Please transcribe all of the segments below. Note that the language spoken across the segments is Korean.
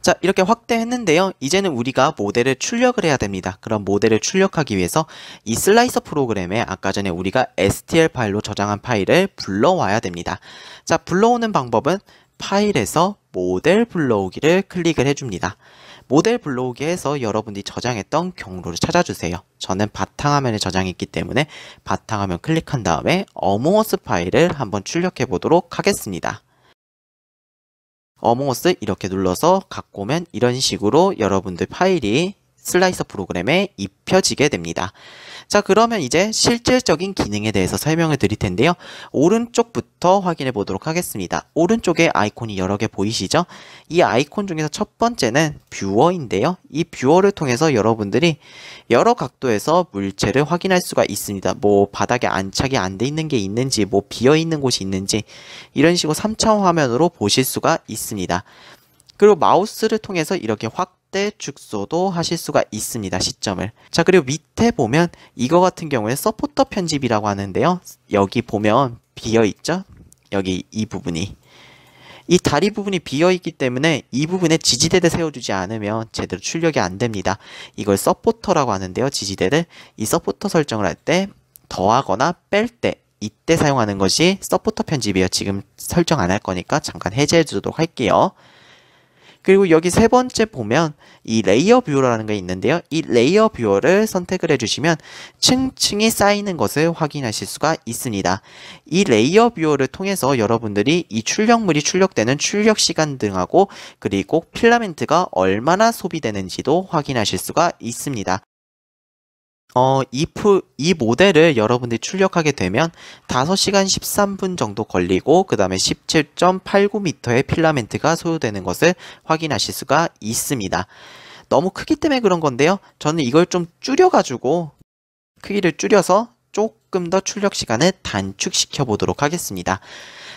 자, 이렇게 확대했는데요. 이제는 우리가 모델을 출력을 해야 됩니다. 그럼 모델을 출력하기 위해서 이 슬라이서 프로그램에 아까 전에 우리가 stl 파일로 저장한 파일을 불러와야 됩니다. 자, 불러오는 방법은 파일에서 모델 불러오기를 클릭을 해줍니다. 모델 불러오기 해서 여러분들이 저장했던 경로를 찾아주세요. 저는 바탕화면에 저장했기 때문에 바탕화면 클릭한 다음에 어몽어스 파일을 한번 출력해 보도록 하겠습니다. 어몽어스 이렇게 눌러서 갖고 오면 이런 식으로 여러분들 파일이 슬라이서 프로그램에 입혀지게 됩니다. 자, 그러면 이제 실질적인 기능에 대해서 설명을 드릴 텐데요. 오른쪽부터 확인해 보도록 하겠습니다. 오른쪽에 아이콘이 여러 개 보이시죠? 이 아이콘 중에서 첫 번째는 뷰어인데요. 이 뷰어를 통해서 여러분들이 여러 각도에서 물체를 확인할 수가 있습니다. 뭐 바닥에 안착이 안 돼 있는 게 있는지, 뭐 비어 있는 곳이 있는지, 이런 식으로 3차원 화면으로 보실 수가 있습니다. 그리고 마우스를 통해서 이렇게 확대, 축소도 하실 수가 있습니다. 시점을. 자, 그리고 밑에 보면 이거 같은 경우에 서포터 편집이라고 하는데요. 여기 보면 비어 있죠? 여기 이 부분이. 이 다리 부분이 비어 있기 때문에 이 부분에 지지대를 세워주지 않으면 제대로 출력이 안 됩니다. 이걸 서포터라고 하는데요. 지지대를. 이 서포터 설정을 할 때 더하거나 뺄 때 이때 사용하는 것이 서포터 편집이에요. 지금 설정 안 할 거니까 잠깐 해제해 주도록 할게요. 그리고 여기 세 번째 보면 이 레이어 뷰어라는 게 있는데요. 이 레이어 뷰어를 선택을 해주시면 층층이 쌓이는 것을 확인하실 수가 있습니다. 이 레이어 뷰어를 통해서 여러분들이 이 출력물이 출력되는 출력 시간 등하고 그리고 필라멘트가 얼마나 소비되는지도 확인하실 수가 있습니다. 이 모델을 여러분들이 출력하게 되면 5시간 13분 정도 걸리고 그 다음에 17.89m의 필라멘트가 소요되는 것을 확인하실 수가 있습니다. 너무 크기 때문에 그런 건데요. 저는 이걸 좀 줄여가지고 크기를 줄여서 조금 더 출력 시간을 단축시켜 보도록 하겠습니다.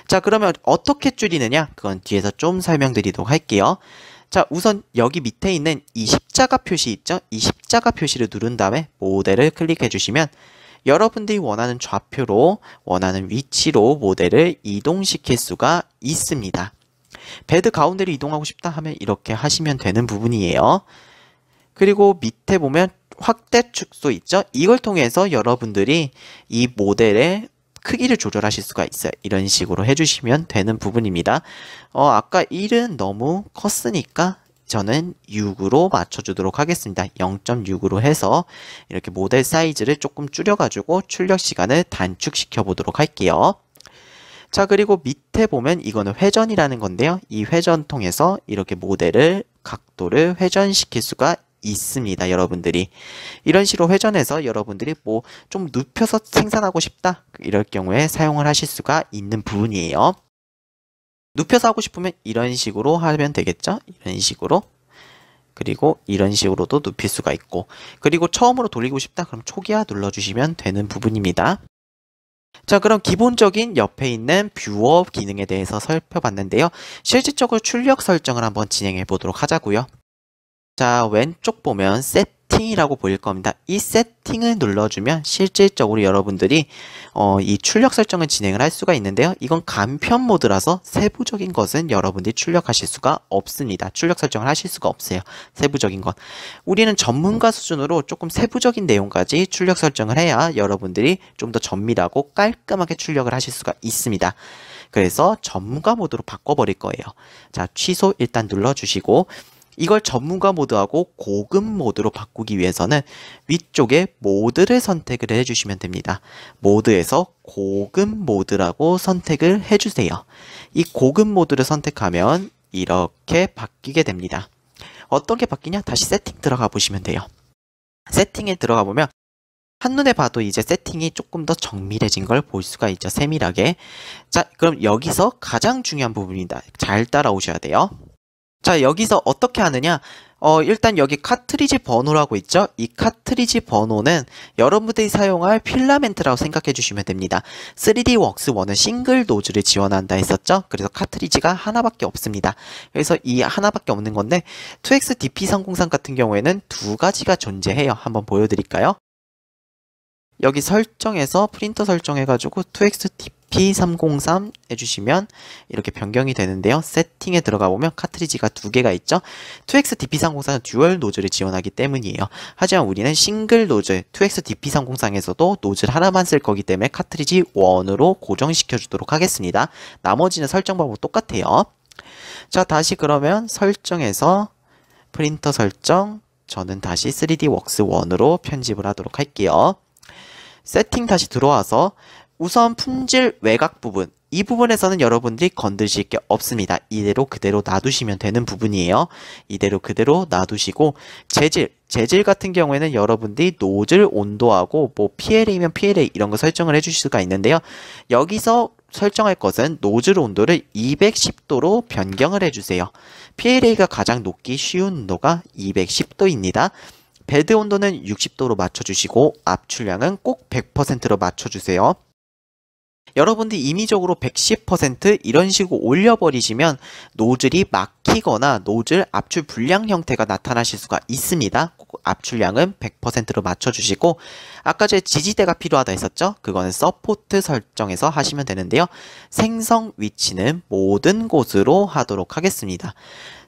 자, 그러면 어떻게 줄이느냐? 그건 뒤에서 좀 설명드리도록 할게요. 자, 우선 여기 밑에 있는 이 십자가 표시 있죠? 이 십자가 표시를 누른 다음에 모델을 클릭해 주시면 여러분들이 원하는 좌표로 원하는 위치로 모델을 이동시킬 수가 있습니다. 베드 가운데로 이동하고 싶다 하면 이렇게 하시면 되는 부분이에요. 그리고 밑에 보면 확대 축소 있죠? 이걸 통해서 여러분들이 이 모델의 크기를 조절하실 수가 있어요. 이런 식으로 해주시면 되는 부분입니다. 아까 1은 너무 컸으니까 저는 6으로 맞춰주도록 하겠습니다. 0.6으로 해서 이렇게 모델 사이즈를 조금 줄여가지고 출력 시간을 단축시켜 보도록 할게요. 자, 그리고 밑에 보면 이거는 회전이라는 건데요. 이 회전 통해서 이렇게 모델을 각도를 회전시킬 수가 있습니다. 여러분들이 이런 식으로 회전해서 여러분들이 뭐 좀 눕혀서 생산하고 싶다 이럴 경우에 사용을 하실 수가 있는 부분이에요. 눕혀서 하고 싶으면 이런 식으로 하면 되겠죠. 이런 식으로. 그리고 이런 식으로도 눕힐 수가 있고, 그리고 처음으로 돌리고 싶다 그럼 초기화 눌러주시면 되는 부분입니다. 자, 그럼 기본적인 옆에 있는 뷰어 기능에 대해서 살펴봤는데요. 실질적으로 출력 설정을 한번 진행해 보도록 하자고요. 자, 왼쪽 보면 세팅이라고 보일 겁니다. 이 세팅을 눌러주면 실질적으로 여러분들이 이 출력 설정을 진행을 할 수가 있는데요. 이건 간편 모드라서 세부적인 것은 여러분들이 출력하실 수가 없습니다. 출력 설정을 하실 수가 없어요. 세부적인 것. 우리는 전문가 수준으로 조금 세부적인 내용까지 출력 설정을 해야 여러분들이 좀 더 정밀하고 깔끔하게 출력을 하실 수가 있습니다. 그래서 전문가 모드로 바꿔버릴 거예요. 자, 취소 일단 눌러주시고, 이걸 전문가 모드하고 고급 모드로 바꾸기 위해서는 위쪽에 모드를 선택을 해주시면 됩니다. 모드에서 고급 모드라고 선택을 해주세요. 이 고급 모드를 선택하면 이렇게 바뀌게 됩니다. 어떻게 바뀌냐? 다시 세팅 들어가 보시면 돼요. 세팅에 들어가 보면 한눈에 봐도 이제 세팅이 조금 더 정밀해진 걸 볼 수가 있죠. 세밀하게. 자, 그럼 여기서 가장 중요한 부분입니다. 잘 따라오셔야 돼요. 자, 여기서 어떻게 하느냐? 일단 여기 카트리지 번호라고 있죠? 이 카트리지 번호는 여러분들이 사용할 필라멘트라고 생각해 주시면 됩니다. 3D웍스 1은 싱글 노즐을 지원한다 했었죠? 그래서 카트리지가 하나밖에 없습니다. 그래서 이 하나밖에 없는 건데 2XDP303 같은 경우에는 두 가지가 존재해요. 한번 보여드릴까요? 여기 설정에서 프린터 설정해가지고 2XDP303 해주시면 이렇게 변경이 되는데요. 세팅에 들어가 보면 카트리지가 두 개가 있죠. 2XDP303은 듀얼 노즐을 지원하기 때문이에요. 하지만 우리는 싱글 노즐 2XDP303에서도 노즐 하나만 쓸 거기 때문에 카트리지 1으로 고정시켜 주도록 하겠습니다. 나머지는 설정 방법 똑같아요. 자, 다시 그러면 설정에서 프린터 설정, 저는 다시 3D웍스 1으로 편집을 하도록 할게요. 세팅 다시 들어와서 우선 품질 외곽 부분, 이 부분에서는 여러분들이 건드실 게 없습니다. 이대로 그대로 놔두시면 되는 부분이에요. 이대로 그대로 놔두시고 재질 같은 경우에는 여러분들이 노즐 온도하고 뭐 PLA면 PLA 이런 거 설정을 해주실 수가 있는데요. 여기서 설정할 것은 노즐 온도를 210도로 변경을 해주세요. PLA가 가장 녹기 쉬운 온도가 210도입니다. 베드 온도는 60도로 맞춰주시고 압출량은 꼭 100%로 맞춰주세요. 여러분들이 임의적으로 110% 이런 식으로 올려버리시면 노즐이 막히거나 노즐 압출 불량 형태가 나타나실 수가 있습니다. 꼭 압출량은 100%로 맞춰주시고 아까 전에 지지대가 필요하다 했었죠? 그거는 서포트 설정에서 하시면 되는데요. 생성 위치는 모든 곳으로 하도록 하겠습니다.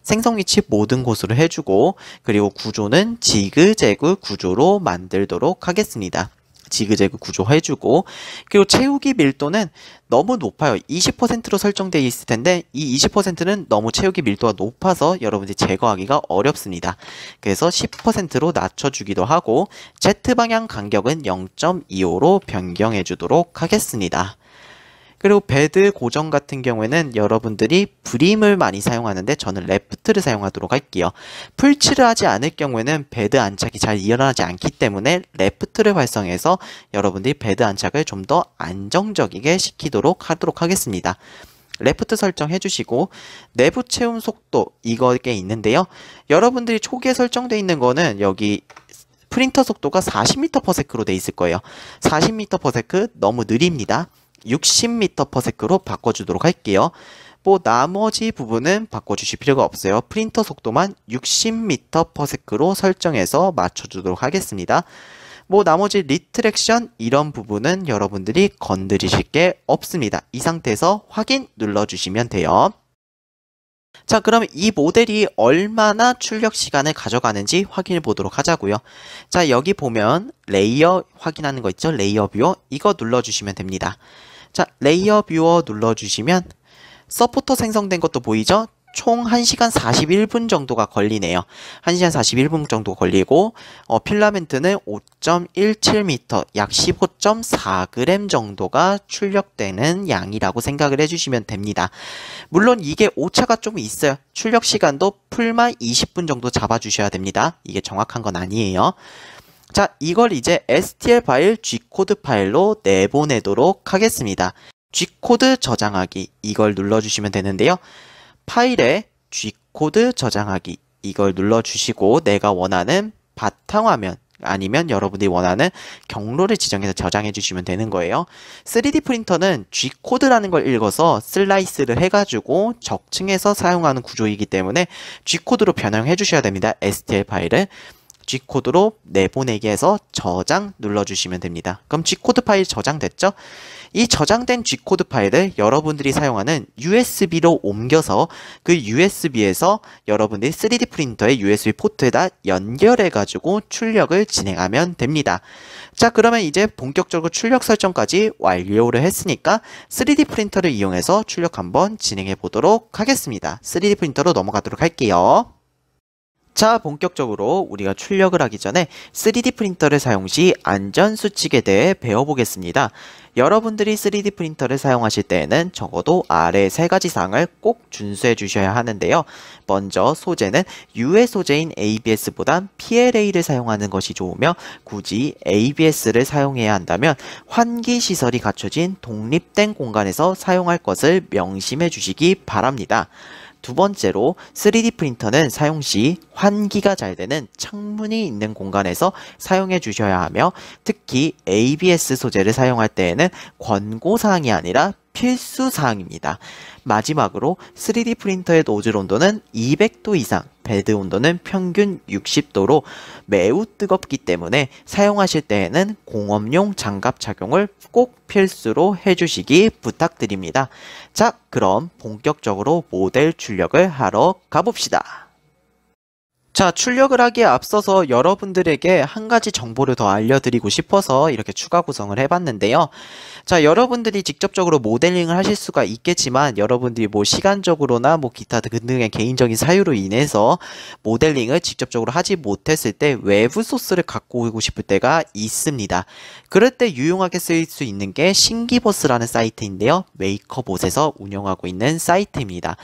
생성 위치 모든 곳으로 해주고 그리고 구조는 지그재그 구조로 만들도록 하겠습니다. 지그재그 구조 해주고 그리고 채우기 밀도는 너무 높아요. 20%로 설정되어 있을 텐데 이 20%는 너무 채우기 밀도가 높아서 여러분들이 제거하기가 어렵습니다. 그래서 10%로 낮춰주기도 하고 Z방향 간격은 0.25로 변경해 주도록 하겠습니다. 그리고 베드 고정 같은 경우에는 여러분들이 브림을 많이 사용하는데 저는 레프트를 사용하도록 할게요. 풀칠을 하지 않을 경우에는 베드 안착이 잘 일어나지 않기 때문에 레프트를 활성해서 여러분들이 베드 안착을 좀 더 안정적이게 시키도록 하도록 하겠습니다. 레프트 설정해 주시고 내부 채움 속도 이거게 있는데요. 여러분들이 초기에 설정되어 있는 거는 여기 프린터 속도가 40m/s로 돼 있을 거예요. 40m/s 너무 느립니다. 60m/s로 바꿔주도록 할게요. 뭐 나머지 부분은 바꿔주실 필요가 없어요. 프린터 속도만 60m/s로 설정해서 맞춰주도록 하겠습니다. 뭐 나머지 리트랙션 이런 부분은 여러분들이 건드리실 게 없습니다. 이 상태에서 확인 눌러주시면 돼요. 자, 그러면 이 모델이 얼마나 출력 시간을 가져가는지 확인해 보도록 하자고요. 자, 여기 보면 레이어 확인하는 거 있죠? 레이어 뷰어 이거 눌러주시면 됩니다. 자, 레이어 뷰어 눌러주시면 서포터 생성된 것도 보이죠? 총 1시간 41분 정도가 걸리네요. 1시간 41분 정도 걸리고 필라멘트는 5.17m, 약 15.4g 정도가 출력되는 양이라고 생각을 해주시면 됩니다. 물론 이게 오차가 좀 있어요. 출력 시간도 풀마 20분 정도 잡아주셔야 됩니다. 이게 정확한 건 아니에요. 자, 이걸 이제 STL 파일, G코드 파일로 내보내도록 하겠습니다. G코드 저장하기 이걸 눌러주시면 되는데요. 파일에 G코드 저장하기 이걸 눌러주시고 내가 원하는 바탕화면 아니면 여러분들이 원하는 경로를 지정해서 저장해 주시면 되는 거예요. 3D 프린터는 G코드라는 걸 읽어서 슬라이스를 해가지고 적층해서 사용하는 구조이기 때문에 G코드로 변형해 주셔야 됩니다. STL 파일을 G코드로 내보내기 해서 저장 눌러주시면 됩니다. 그럼 G코드 파일 저장됐죠? 이 저장된 G코드 파일을 여러분들이 사용하는 USB로 옮겨서 그 USB에서 여러분들이 3D 프린터의 USB 포트에다 연결해가지고 출력을 진행하면 됩니다. 자, 그러면 이제 본격적으로 출력 설정까지 완료를 했으니까 3D 프린터를 이용해서 출력 한번 진행해 보도록 하겠습니다. 3D 프린터로 넘어가도록 할게요. 자, 본격적으로 우리가 출력을 하기 전에 3D 프린터를 사용 시 안전수칙에 대해 배워보겠습니다. 여러분들이 3D 프린터를 사용하실 때에는 적어도 아래 세 가지 사항을 꼭 준수해 주셔야 하는데요. 먼저 소재는 유해 소재인 ABS보단 PLA를 사용하는 것이 좋으며 굳이 ABS를 사용해야 한다면 환기 시설이 갖춰진 독립된 공간에서 사용할 것을 명심해 주시기 바랍니다. 두 번째로 3D 프린터는 사용 시 환기가 잘 되는 창문이 있는 공간에서 사용해 주셔야 하며 특히 ABS 소재를 사용할 때에는 권고사항이 아니라 필수사항입니다. 마지막으로 3D 프린터의 노즐 온도는 200도 이상 베드 온도는 평균 60도로 매우 뜨겁기 때문에 사용하실 때에는 공업용 장갑 착용을 꼭 필수로 해주시기 부탁드립니다. 자, 그럼 본격적으로 모델 출력을 하러 가봅시다. 자, 출력을 하기에 앞서서 여러분들에게 한 가지 정보를 더 알려드리고 싶어서 이렇게 추가 구성을 해봤는데요. 자, 여러분들이 직접적으로 모델링을 하실 수가 있겠지만 여러분들이 뭐 시간적으로나 뭐 기타 등등의 개인적인 사유로 인해서 모델링을 직접적으로 하지 못했을 때 외부 소스를 갖고 오고 싶을 때가 있습니다. 그럴 때 유용하게 쓰일 수 있는 게 신기버스라는 사이트인데요. 메이커봇에서 운영하고 있는 사이트입니다.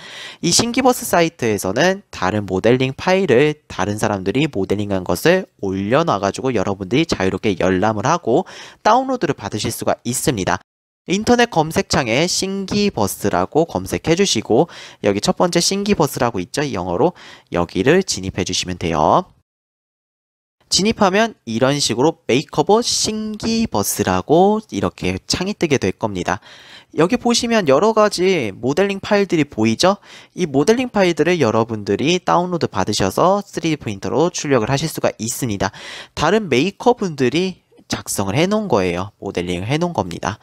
이 신기버스 사이트에서는 다른 모델링 파일을 다른 사람들이 모델링한 것을 올려놔가지고 여러분들이 자유롭게 열람을 하고 다운로드를 받으실 수가 있습니다. 인터넷 검색창에 신기버스라고 검색해 주시고 여기 첫 번째 신기버스라고 있죠? 영어로 여기를 진입해 주시면 돼요. 진입하면 이런 식으로 메이커봇 신기버스라고 이렇게 창이 뜨게 될 겁니다. 여기 보시면 여러 가지 모델링 파일들이 보이죠? 이 모델링 파일들을 여러분들이 다운로드 받으셔서 3D 프린터로 출력을 하실 수가 있습니다. 다른 메이커분들이 작성을 해 놓은 거예요. 모델링을 해 놓은 겁니다.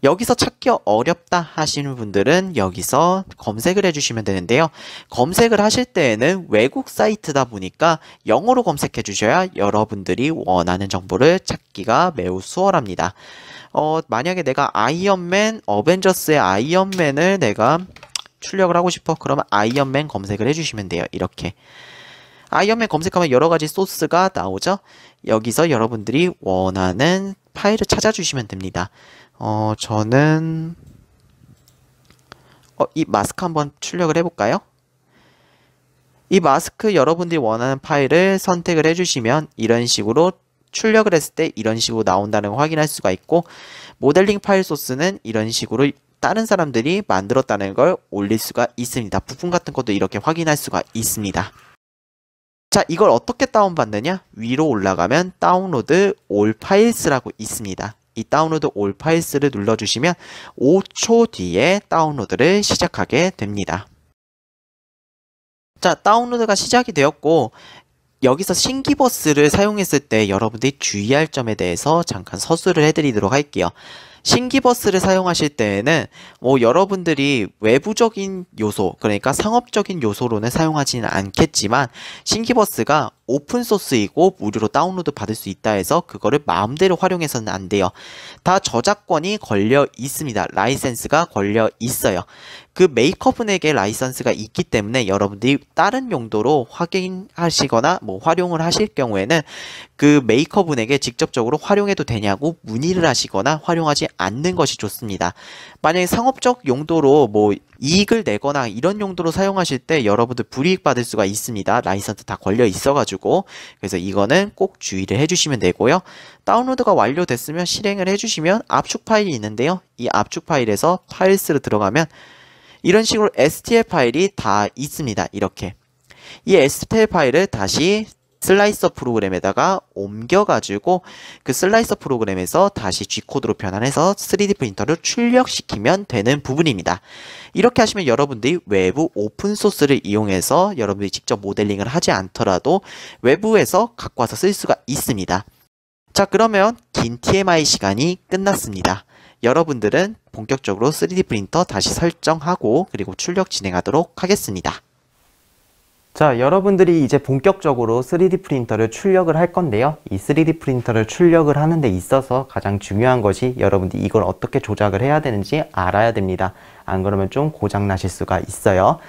여기서 찾기 어렵다 하시는 분들은 여기서 검색을 해주시면 되는데요. 검색을 하실 때에는 외국 사이트다 보니까 영어로 검색해 주셔야 여러분들이 원하는 정보를 찾기가 매우 수월합니다. 만약에 내가 아이언맨, 어벤져스의 아이언맨을 내가 출력을 하고 싶어. 그러면 아이언맨 검색을 해주시면 돼요. 이렇게. 아이언맨 검색하면 여러 가지 소스가 나오죠. 여기서 여러분들이 원하는 파일을 찾아주시면 됩니다. 저는 이 마스크 한번 출력을 해볼까요? 이 마스크 여러분들이 원하는 파일을 선택을 해주시면 이런 식으로 출력을 했을 때 이런 식으로 나온다는 걸 확인할 수가 있고 모델링 파일 소스는 이런 식으로 다른 사람들이 만들었다는 걸 올릴 수가 있습니다. 부품 같은 것도 이렇게 확인할 수가 있습니다. 자, 이걸 어떻게 다운받느냐? 위로 올라가면 다운로드 올 파일스라고 있습니다. 이 다운로드 올 파일스를 눌러주시면 5초 뒤에 다운로드를 시작하게 됩니다. 자, 다운로드가 시작이 되었고 여기서 신기버스를 사용했을 때 여러분들이 주의할 점에 대해서 잠깐 서술을 해드리도록 할게요. 신기버스를 사용하실 때에는 여러분들이 외부적인 요소, 그러니까 상업적인 요소로는 사용하지는 않겠지만 신기버스가 오픈소스이고 무료로 다운로드 받을 수 있다 해서 그거를 마음대로 활용해서는 안 돼요. 다 저작권이 걸려 있습니다. 라이센스가 걸려 있어요. 그 메이커분에게 라이선스가 있기 때문에 여러분들이 다른 용도로 확인하시거나 활용을 하실 경우에는 그 메이커분에게 직접적으로 활용해도 되냐고 문의를 하시거나 활용하지 않는 것이 좋습니다. 만약에 상업적 용도로 이익을 내거나 이런 용도로 사용하실 때 여러분들 불이익 받을 수가 있습니다. 라이선스 다 걸려 있어가지고. 그래서 이거는 꼭 주의를 해주시면 되고요. 다운로드가 완료됐으면 실행을 해주시면 압축 파일이 있는데요. 이 압축 파일에서 파일스로 들어가면 이런 식으로 STL 파일이 다 있습니다. 이렇게. 이 STL 파일을 다시 슬라이서 프로그램에다가 옮겨가지고 그 슬라이서 프로그램에서 다시 G코드로 변환해서 3D 프린터를 출력시키면 되는 부분입니다. 이렇게 하시면 여러분들이 외부 오픈소스를 이용해서 여러분들이 직접 모델링을 하지 않더라도 외부에서 갖고 와서 쓸 수가 있습니다. 자, 그러면 긴 TMI 시간이 끝났습니다. 여러분들은 본격적으로 3D 프린터 다시 설정하고 그리고 출력 진행하도록 하겠습니다. 자, 여러분들이 이제 본격적으로 3D 프린터를 출력을 할 건데요. 이 3D 프린터를 출력을 하는 데 있어서 가장 중요한 것이 여러분들이 이걸 어떻게 조작을 해야 되는지 알아야 됩니다. 안 그러면 좀 고장 나실 수가 있어요.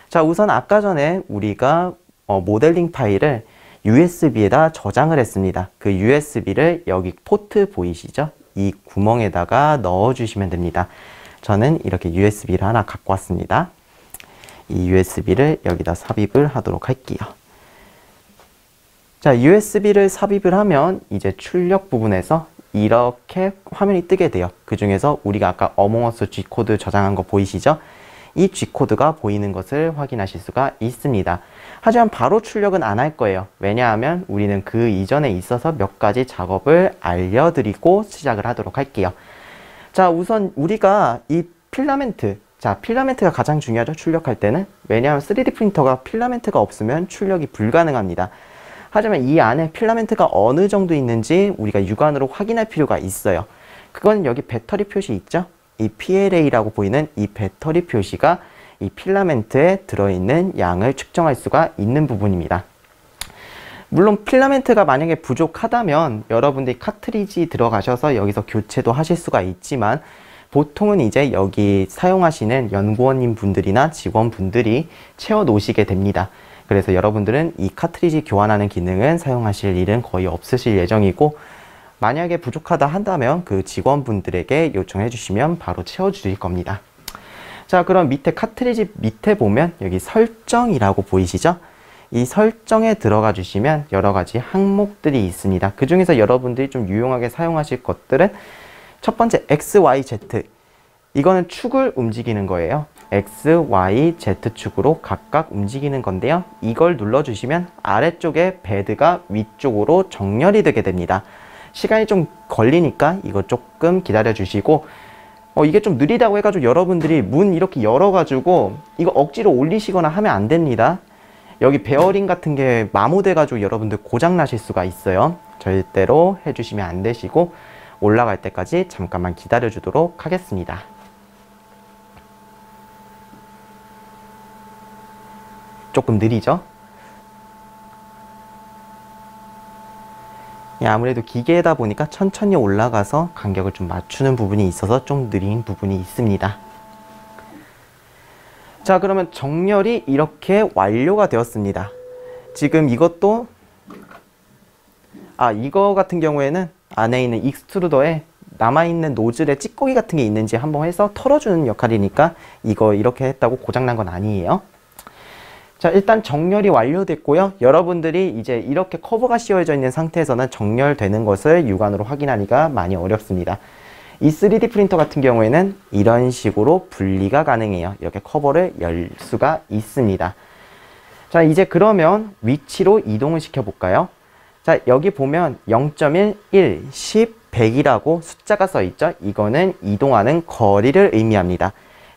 자, 우선 아까 전에 우리가 모델링 파일을 USB에다 저장을 했습니다. 그 USB를 여기 포트 보이시죠? 이 구멍에다가 넣어주시면 됩니다. 저는 이렇게 USB를 하나 갖고 왔습니다. 이 USB를 여기다 삽입을 하도록 할게요. 자, USB를 삽입을 하면 이제 출력 부분에서 이렇게 화면이 뜨게 돼요. 그 중에서 우리가 아까 어몽어스 G코드 저장한 거 보이시죠? 이 G코드가 보이는 것을 확인하실 수가 있습니다. 하지만 바로 출력은 안 할 거예요. 왜냐하면 우리는 그 이전에 있어서 몇 가지 작업을 알려드리고 시작을 하도록 할게요. 자, 우선 우리가 이 필라멘트, 자, 필라멘트가 가장 중요하죠. 출력할 때는. 왜냐하면 3D 프린터가 필라멘트가 없으면 출력이 불가능합니다. 하지만 이 안에 필라멘트가 어느 정도 있는지 우리가 육안으로 확인할 필요가 있어요. 그건 여기 배터리 표시 있죠? 이 PLA라고 보이는 이 배터리 표시가 이 필라멘트에 들어있는 양을 측정할 수가 있는 부분입니다. 물론 필라멘트가 만약에 부족하다면 여러분들이 카트리지 들어가셔서 여기서 교체도 하실 수가 있지만 보통은 이제 여기 사용하시는 연구원님 분들이나 직원분들이 채워 놓으시게 됩니다. 그래서 여러분들은 이 카트리지 교환하는 기능은 사용하실 일은 거의 없으실 예정이고, 만약에 부족하다 한다면 그 직원분들에게 요청해 주시면 바로 채워 주실 겁니다. 자, 그럼 밑에 카트리지 밑에 보면 여기 설정이라고 보이시죠? 이 설정에 들어가 주시면 여러 가지 항목들이 있습니다. 그 중에서 여러분들이 좀 유용하게 사용하실 것들은 첫 번째 X, Y, Z. 이거는 축을 움직이는 거예요. X, Y, Z축으로 각각 움직이는 건데요. 이걸 눌러주시면 아래쪽에 베드가 위쪽으로 정렬이 되게 됩니다. 시간이 좀 걸리니까 이거 조금 기다려 주시고, 이게 좀 느리다고 해가지고 여러분들이 문 이렇게 열어가지고 이거 억지로 올리시거나 하면 안 됩니다. 여기 베어링 같은 게 마모돼가지고 여러분들 고장 나실 수가 있어요. 절대로 해주시면 안 되시고 올라갈 때까지 잠깐만 기다려 주도록 하겠습니다. 조금 느리죠? 아무래도 기계다 보니까 천천히 올라가서 간격을 좀 맞추는 부분이 있어서 좀 느린 부분이 있습니다. 자, 그러면 정렬이 이렇게 완료가 되었습니다. 지금 이것도 이거 같은 경우에는 안에 있는 익스트루더에 남아있는 노즐에 찌꺼기 같은 게 있는지 한번 해서 털어주는 역할이니까 이거 이렇게 했다고 고장난 건 아니에요. 자, 일단 정렬이 완료됐고요. 여러분들이 이제 이렇게 커버가 씌워져 있는 상태에서는 정렬되는 것을 육안으로 확인하기가 많이 어렵습니다. 이 3D 프린터 같은 경우에는 이런 식으로 분리가 가능해요. 이렇게 커버를 열 수가 있습니다. 자, 이제 그러면 위치로 이동을 시켜볼까요? 자, 여기 보면 0.1, 1, 10, 100이라고 숫자가 써 있죠? 이거는 이동하는 거리를 의미합니다.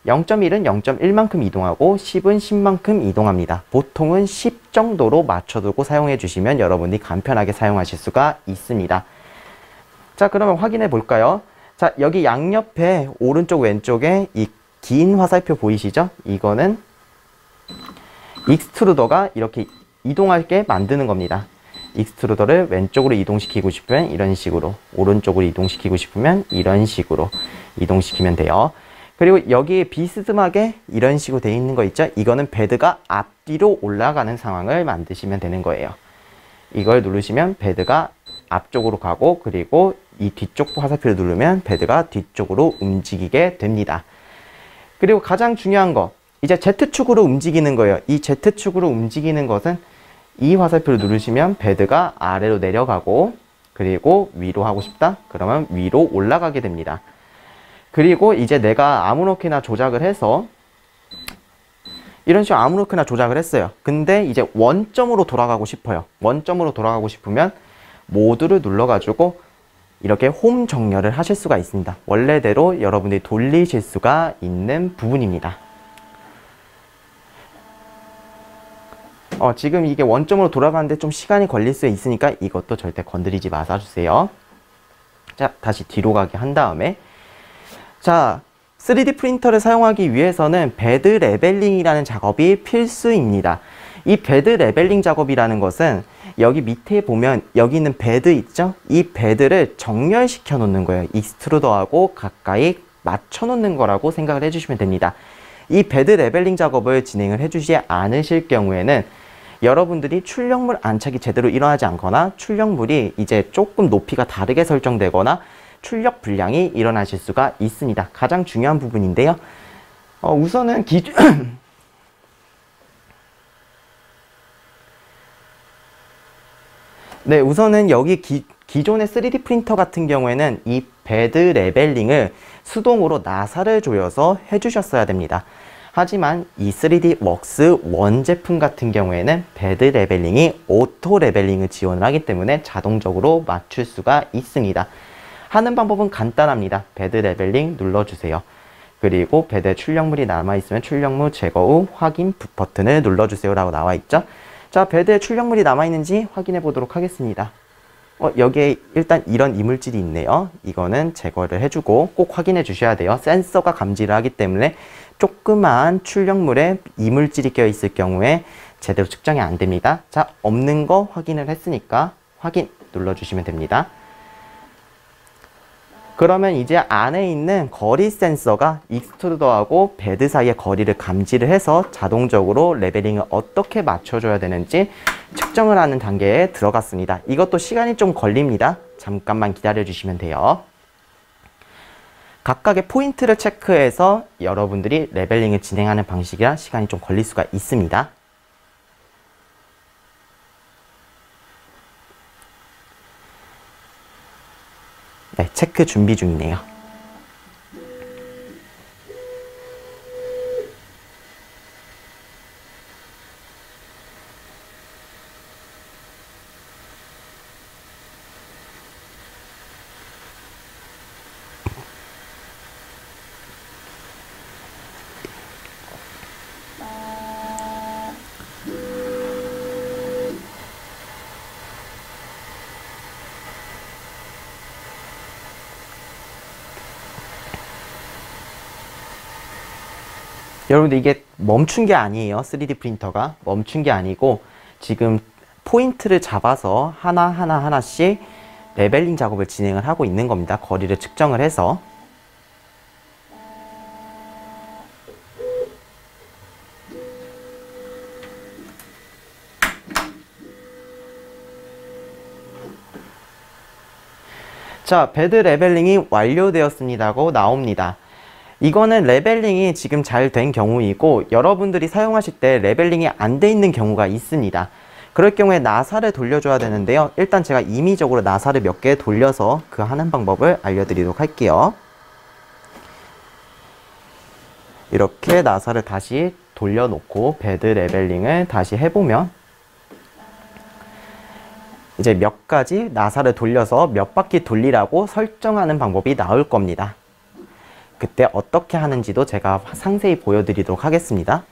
0.1은 0.1만큼 이동하고 10은 10만큼 이동합니다. 보통은 10 정도로 맞춰두고 사용해 주시면 여러분이 간편하게 사용하실 수가 있습니다. 자, 그러면 확인해 볼까요? 자, 여기 양옆에 오른쪽 왼쪽에 이 긴 화살표 보이시죠? 이거는 익스트루더가 이렇게 이동하게 만드는 겁니다. 익스트루더를 왼쪽으로 이동시키고 싶으면 이런 식으로, 오른쪽으로 이동시키고 싶으면 이런 식으로 이동시키면 돼요. 그리고 여기에 비스듬하게 이런 식으로 되어 있는 거 있죠? 이거는 베드가 앞뒤로 올라가는 상황을 만드시면 되는 거예요. 이걸 누르시면 베드가 앞쪽으로 가고, 그리고 이 뒤쪽 화살표를 누르면 베드가 뒤쪽으로 움직이게 됩니다. 그리고 가장 중요한 거, 이제 Z축으로 움직이는 거예요. 이 Z축으로 움직이는 것은 이 화살표를 누르시면 베드가 아래로 내려가고, 그리고 위로 하고 싶다? 그러면 위로 올라가게 됩니다. 그리고 이제 내가 아무렇게나 조작을 해서 이런 식으로 아무렇게나 조작을 했어요. 근데 이제 원점으로 돌아가고 싶어요. 원점으로 돌아가고 싶으면 모두를 눌러가지고 이렇게 홈 정렬을 하실 수가 있습니다. 원래대로 여러분들이 돌리실 수가 있는 부분입니다. 지금 이게 원점으로 돌아가는데 좀 시간이 걸릴 수 있으니까 이것도 절대 건드리지 마주세요. 자, 다시 뒤로 가게 한 다음에, 자, 3D 프린터를 사용하기 위해서는 베드 레벨링이라는 작업이 필수입니다. 이 베드 레벨링 작업이라는 것은 여기 밑에 보면 여기 있는 베드 있죠? 이 베드를 정렬시켜 놓는 거예요. 익스트루더하고 가까이 맞춰 놓는 거라고 생각을 해주시면 됩니다. 이 베드 레벨링 작업을 진행을 해주지 않으실 경우에는 여러분들이 출력물 안착이 제대로 일어나지 않거나 출력물이 이제 조금 높이가 다르게 설정되거나 출력 불량이 일어나실 수가 있습니다. 가장 중요한 부분인데요. 우선은 우선은 여기 기존의 3D 프린터 같은 경우에는 이 베드 레벨링을 수동으로 나사를 조여서 해주셨어야 됩니다. 하지만 이 3D 웍스 원 제품 같은 경우에는 베드 레벨링이 오토 레벨링을 지원을 하기 때문에 자동적으로 맞출 수가 있습니다. 하는 방법은 간단합니다. 베드 레벨링 눌러주세요. 그리고 베드에 출력물이 남아있으면 출력물 제거 후 확인 버튼을 눌러주세요 라고 나와있죠. 자, 베드에 출력물이 남아있는지 확인해 보도록 하겠습니다. 여기에 일단 이런 이물질이 있네요. 이거는 제거를 해주고 꼭 확인해 주셔야 돼요. 센서가 감지를 하기 때문에 조그만 출력물에 이물질이 껴 있을 경우에 제대로 측정이 안 됩니다. 자, 없는 거 확인을 했으니까 확인 눌러주시면 됩니다. 그러면 이제 안에 있는 거리 센서가 익스트루더하고 베드 사이의 거리를 감지를 해서 자동적으로 레벨링을 어떻게 맞춰줘야 되는지 측정을 하는 단계에 들어갔습니다. 이것도 시간이 좀 걸립니다. 잠깐만 기다려 주시면 돼요. 각각의 포인트를 체크해서 여러분들이 레벨링을 진행하는 방식이라 시간이 좀 걸릴 수가 있습니다. 네, 체크 준비 중이네요. 여러분들 이게 멈춘 게 아니에요. 3D 프린터가 멈춘 게 아니고 지금 포인트를 잡아서 하나씩 레벨링 작업을 진행을 하고 있는 겁니다. 거리를 측정을 해서. 자, 베드 레벨링이 완료되었습니다고 나옵니다. 이거는 레벨링이 지금 잘 된 경우이고 여러분들이 사용하실 때 레벨링이 안 돼 있는 경우가 있습니다. 그럴 경우에 나사를 돌려줘야 되는데요. 일단 제가 임의적으로 나사를 몇 개 돌려서 그 하는 방법을 알려드리도록 할게요. 이렇게 나사를 다시 돌려놓고 베드 레벨링을 다시 해보면 이제 몇 가지 나사를 돌려서 몇 바퀴 돌리라고 설정하는 방법이 나올 겁니다. 그때 어떻게 하는지도 제가 상세히 보여드리도록 하겠습니다.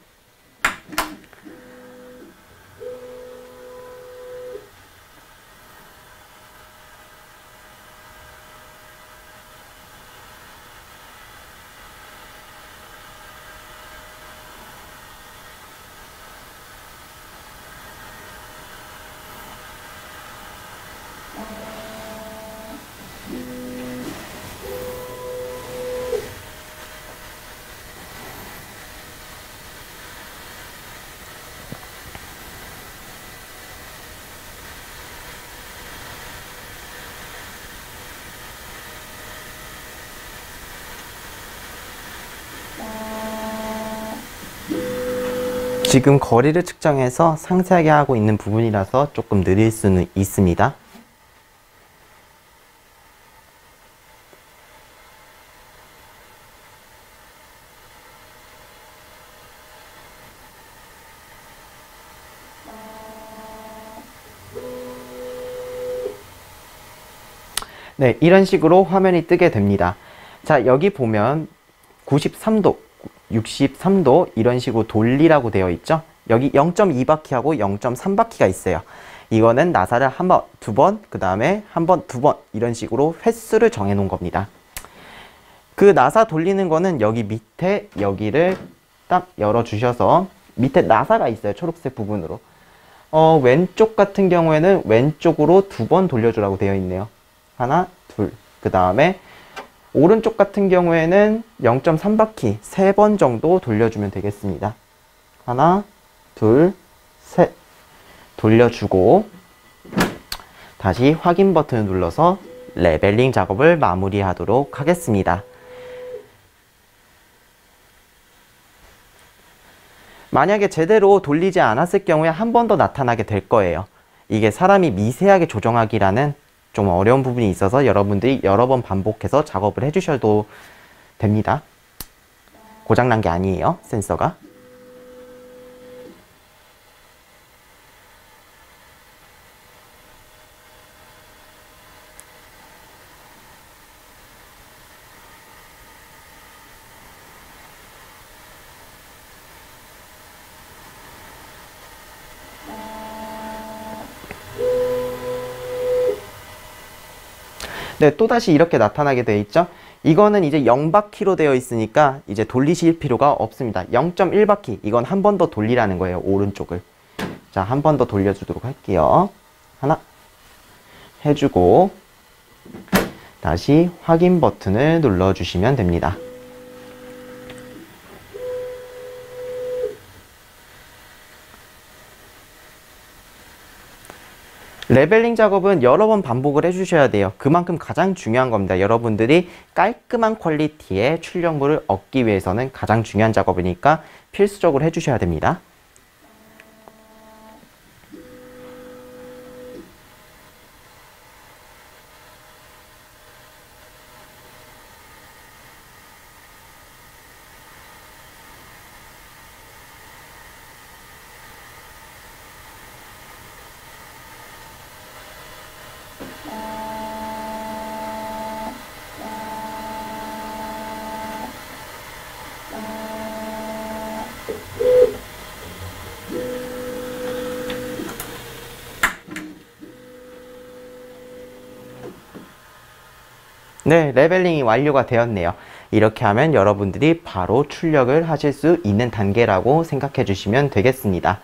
지금 거리를 측정해서 상세하게 하고 있는 부분이라서 조금 느릴 수는 있습니다. 네, 이런 식으로 화면이 뜨게 됩니다. 자, 여기 보면 93도, 63도 이런 식으로 돌리라고 되어 있죠. 여기 0.2바퀴하고 0.3바퀴가 있어요. 이거는 나사를 한 번, 두 번, 그 다음에 한 번, 두 번 이런 식으로 횟수를 정해 놓은 겁니다. 그 나사 돌리는 거는 여기 밑에 여기를 딱 열어 주셔서 밑에 나사가 있어요. 초록색 부분으로. 왼쪽 같은 경우에는 왼쪽으로 두 번 돌려주라고 되어 있네요. 하나, 둘. 그 다음에 오른쪽 같은 경우에는 0.3바퀴 3번 정도 돌려주면 되겠습니다. 하나, 둘, 셋 돌려주고 다시 확인 버튼을 눌러서 레벨링 작업을 마무리하도록 하겠습니다. 만약에 제대로 돌리지 않았을 경우에 한 번 더 나타나게 될 거예요. 이게 사람이 미세하게 조정하기라는 좀 어려운 부분이 있어서 여러분들이 여러 번 반복해서 작업을 해주셔도 됩니다. 고장난 게 아니에요, 센서가. 네, 또다시 이렇게 나타나게 되어 있죠. 이거는 이제 0바퀴로 되어 있으니까 이제 돌리실 필요가 없습니다. 0.1바퀴, 이건 한 번 더 돌리라는 거예요, 오른쪽을. 자, 한 번 더 돌려주도록 할게요. 하나 해주고 다시 확인 버튼을 눌러주시면 됩니다. 레벨링 작업은 여러 번 반복을 해주셔야 돼요. 그만큼 가장 중요한 겁니다. 여러분들이 깔끔한 퀄리티의 출력물을 얻기 위해서는 가장 중요한 작업이니까 필수적으로 해주셔야 됩니다. 네, 레벨링이 완료가 되었네요. 이렇게 하면 여러분들이 바로 출력을 하실 수 있는 단계라고 생각해 주시면 되겠습니다.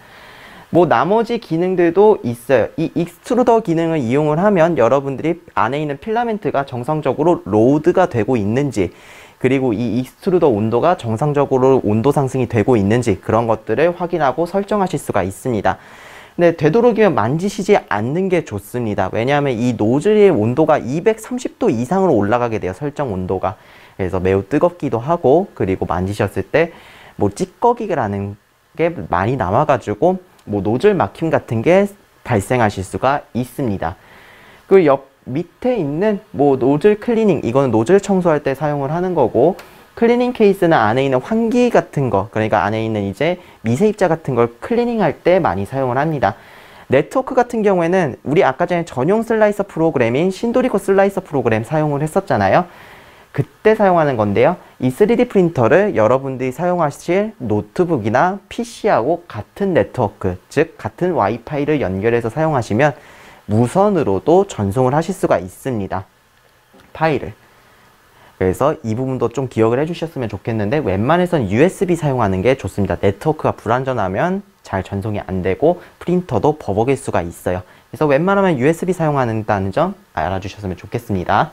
뭐 나머지 기능들도 있어요. 이 익스트루더 기능을 이용을 하면 여러분들이 안에 있는 필라멘트가 정상적으로 로드가 되고 있는지, 그리고 이 익스트루더 온도가 정상적으로 온도 상승이 되고 있는지 그런 것들을 확인하고 설정하실 수가 있습니다. 근데 되도록이면 만지시지 않는 게 좋습니다. 왜냐하면 이 노즐의 온도가 230도 이상으로 올라가게 돼요, 설정 온도가. 그래서 매우 뜨겁기도 하고, 그리고 만지셨을 때 뭐 찌꺼기라는 게 많이 남아가지고 뭐 노즐 막힘 같은 게 발생하실 수가 있습니다. 그 옆 밑에 있는 뭐 노즐 클리닝, 이거는 노즐 청소할 때 사용을 하는 거고, 클리닝 케이스는 안에 있는 환기 같은 거, 그러니까 안에 있는 이제 미세입자 같은 걸 클리닝할 때 많이 사용을 합니다. 네트워크 같은 경우에는 우리 아까 전에 전용 슬라이서 프로그램인 신도리코 슬라이서 프로그램 사용을 했었잖아요. 그때 사용하는 건데요. 이 3D 프린터를 여러분들이 사용하실 노트북이나 PC하고 같은 네트워크, 즉 같은 와이파이를 연결해서 사용하시면 무선으로도 전송을 하실 수가 있습니다, 파일을. 그래서 이 부분도 좀 기억을 해주셨으면 좋겠는데, 웬만해선 USB 사용하는 게 좋습니다. 네트워크가 불안전하면 잘 전송이 안 되고 프린터도 버벅일 수가 있어요. 그래서 웬만하면 USB 사용한다는 점 알아주셨으면 좋겠습니다.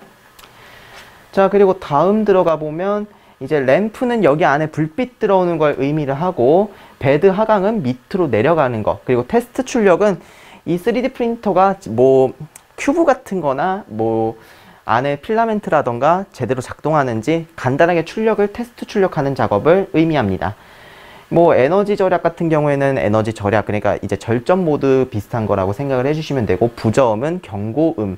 자, 그리고 다음 들어가 보면 이제 램프는 여기 안에 불빛 들어오는 걸 의미를 하고, 베드 하강은 밑으로 내려가는 거, 그리고 테스트 출력은 이 3D 프린터가 뭐 큐브 같은 거나 뭐 안에 필라멘트라던가 제대로 작동하는지 간단하게 출력을 테스트 출력하는 작업을 의미합니다. 뭐 에너지 절약 같은 경우에는 에너지 절약, 그러니까 이제 절전 모드 비슷한 거라고 생각을 해주시면 되고, 부저음은 경고음,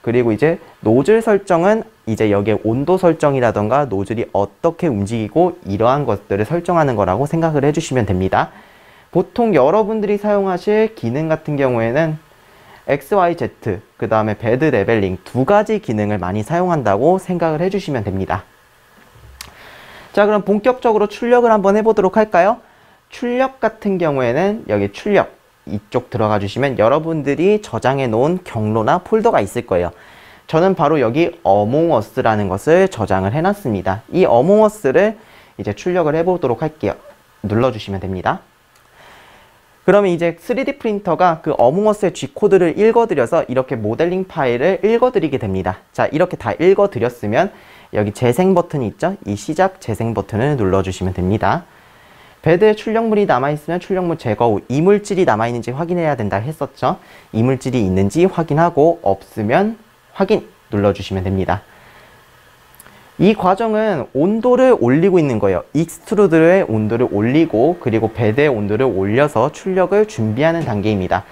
그리고 이제 노즐 설정은 이제 여기에 온도 설정이라던가 노즐이 어떻게 움직이고 이러한 것들을 설정하는 거라고 생각을 해주시면 됩니다. 보통 여러분들이 사용하실 기능 같은 경우에는 XYZ, 그 다음에 베드 레벨링 두 가지 기능을 많이 사용한다고 생각을 해주시면 됩니다. 자, 그럼 본격적으로 출력을 한번 해보도록 할까요? 출력 같은 경우에는 여기 출력 이쪽 들어가 주시면 여러분들이 저장해 놓은 경로나 폴더가 있을 거예요. 저는 바로 여기 어몽어스라는 것을 저장을 해놨습니다. 이 어몽어스를 이제 출력을 해보도록 할게요. 눌러주시면 됩니다. 그러면 이제 3D 프린터가 그 어몽어스의 G코드를 읽어드려서 이렇게 모델링 파일을 읽어드리게 됩니다. 자, 이렇게 다 읽어드렸으면 여기 재생 버튼이 있죠? 이 시작 재생 버튼을 눌러주시면 됩니다. 베드에 출력물이 남아있으면 출력물 제거 후 이물질이 남아있는지 확인해야 된다 했었죠? 이물질이 있는지 확인하고 없으면 확인 눌러주시면 됩니다. 이 과정은 온도를 올리고 있는 거예요. 익스트루드의 온도를 올리고, 그리고 베드의 온도를 올려서 출력을 준비하는 단계입니다.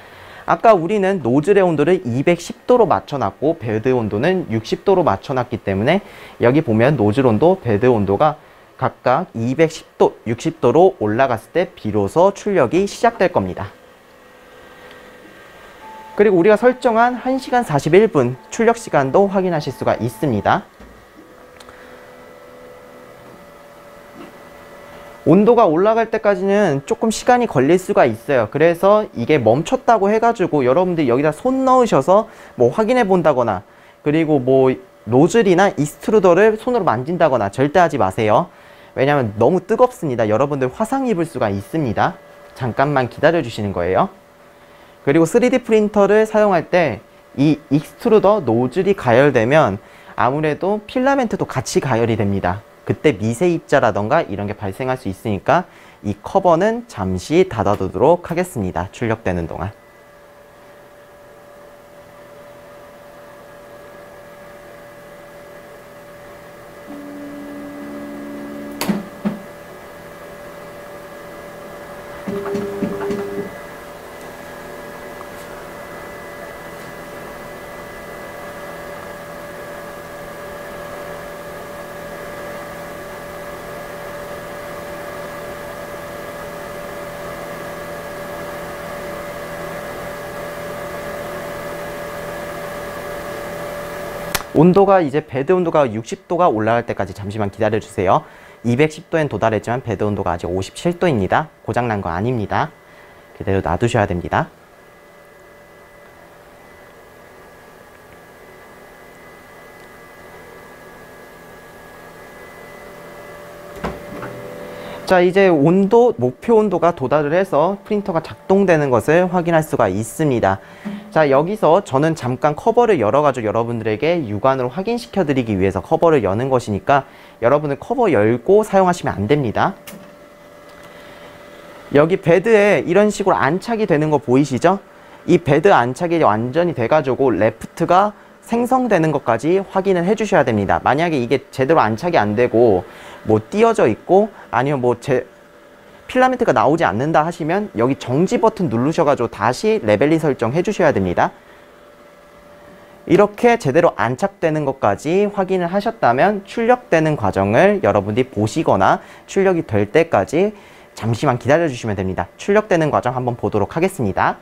아까 우리는 노즐의 온도를 210도로 맞춰놨고 베드 온도는 60도로 맞춰놨기 때문에 여기 보면 노즐 온도, 베드 온도가 각각 210도, 60도로 올라갔을 때 비로소 출력이 시작될 겁니다. 그리고 우리가 설정한 1시간 41분 출력 시간도 확인하실 수가 있습니다. 온도가 올라갈 때까지는 조금 시간이 걸릴 수가 있어요. 그래서 이게 멈췄다고 해가지고 여러분들이 여기다 손 넣으셔서 뭐 확인해 본다거나 그리고 뭐 노즐이나 익스트루더를 손으로 만진다거나 절대 하지 마세요. 왜냐하면 너무 뜨겁습니다. 여러분들 화상 입을 수가 있습니다. 잠깐만 기다려 주시는 거예요. 그리고 3D 프린터를 사용할 때 이 익스트루더 노즐이 가열되면 아무래도 필라멘트도 같이 가열이 됩니다. 그때 미세 입자라던가 이런 게 발생할 수 있으니까 이 커버는 잠시 닫아두도록 하겠습니다. 출력되는 동안. 온도가 이제 베드 온도가 60도가 올라갈 때까지 잠시만 기다려 주세요. 210도엔 도달했지만 베드 온도가 아직 57도입니다. 고장난 거 아닙니다. 그대로 놔두셔야 됩니다. 자, 이제 목표 온도가 도달을 해서 프린터가 작동되는 것을 확인할 수가 있습니다. 자, 여기서 저는 잠깐 커버를 열어가지고 여러분들에게 육안으로 확인시켜 드리기 위해서 커버를 여는 것이니까 여러분은 커버 열고 사용하시면 안 됩니다. 여기 베드에 이런 식으로 안착이 되는 거 보이시죠? 이 베드 안착이 완전히 돼가지고 레프트가 생성되는 것까지 확인을 해 주셔야 됩니다. 만약에 이게 제대로 안착이 안 되고 뭐 띄어져 있고 아니면 뭐 필라멘트가 나오지 않는다 하시면 여기 정지 버튼 누르셔가지고 다시 레벨링 설정해 주셔야 됩니다. 이렇게 제대로 안착되는 것까지 확인을 하셨다면 출력되는 과정을 여러분들이 보시거나 출력이 될 때까지 잠시만 기다려 주시면 됩니다. 출력되는 과정 한번 보도록 하겠습니다.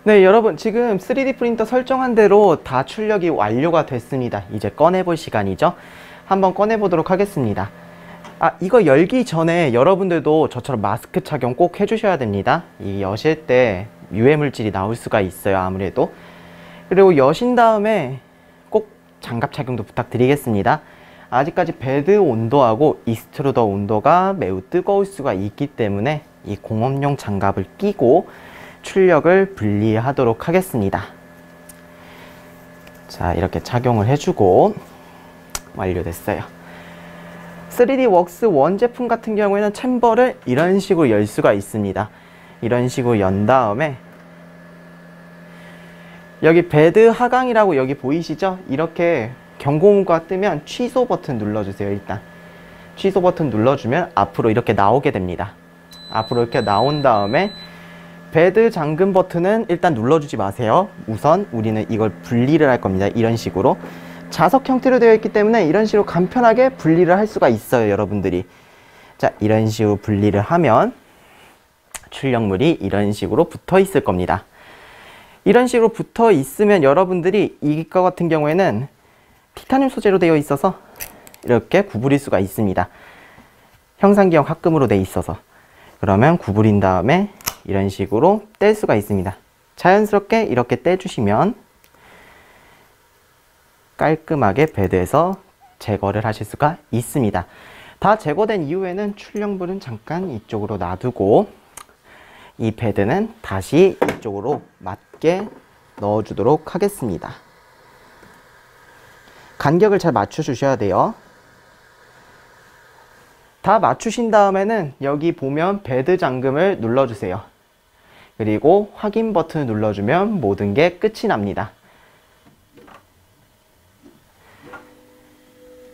네, 여러분 지금 3D 프린터 설정한 대로 다 출력이 완료가 됐습니다. 이제 꺼내볼 시간이죠. 한번 꺼내보도록 하겠습니다. 이거 열기 전에 여러분들도 저처럼 마스크 착용 꼭 해주셔야 됩니다. 이 여실 때 유해 물질이 나올 수가 있어요, 아무래도. 그리고 여신 다음에 꼭 장갑 착용도 부탁드리겠습니다. 아직까지 베드 온도하고 익스트루더 온도가 매우 뜨거울 수가 있기 때문에 이 공업용 장갑을 끼고 출력을 분리하도록 하겠습니다. 자, 이렇게 착용을 해주고 완료됐어요. 3D웍스 원 제품 같은 경우에는 챔버를 이런 식으로 열 수가 있습니다. 이런 식으로 연 다음에 여기 베드 하강이라고 여기 보이시죠? 이렇게 경고문구가 뜨면 취소 버튼 눌러주세요. 일단 취소 버튼 눌러주면 앞으로 이렇게 나오게 됩니다. 앞으로 이렇게 나온 다음에 베드 잠금 버튼은 일단 눌러주지 마세요. 우선 우리는 이걸 분리를 할 겁니다. 이런 식으로 자석 형태로 되어 있기 때문에 이런 식으로 간편하게 분리를 할 수가 있어요, 여러분들이. 자, 이런 식으로 분리를 하면 출력물이 이런 식으로 붙어 있을 겁니다. 이런 식으로 붙어 있으면 여러분들이 이거 같은 경우에는 티타늄 소재로 되어 있어서 이렇게 구부릴 수가 있습니다. 형상기형 합금으로 되어 있어서. 그러면 구부린 다음에 이런 식으로 뗄 수가 있습니다. 자연스럽게 이렇게 떼주시면 깔끔하게 베드에서 제거를 하실 수가 있습니다. 다 제거된 이후에는 출력물은 잠깐 이쪽으로 놔두고 이 베드는 다시 이쪽으로 맞게 넣어주도록 하겠습니다. 간격을 잘 맞춰주셔야 돼요. 다 맞추신 다음에는 여기 보면 베드 잠금을 눌러주세요. 그리고 확인 버튼을 눌러주면 모든 게 끝이 납니다.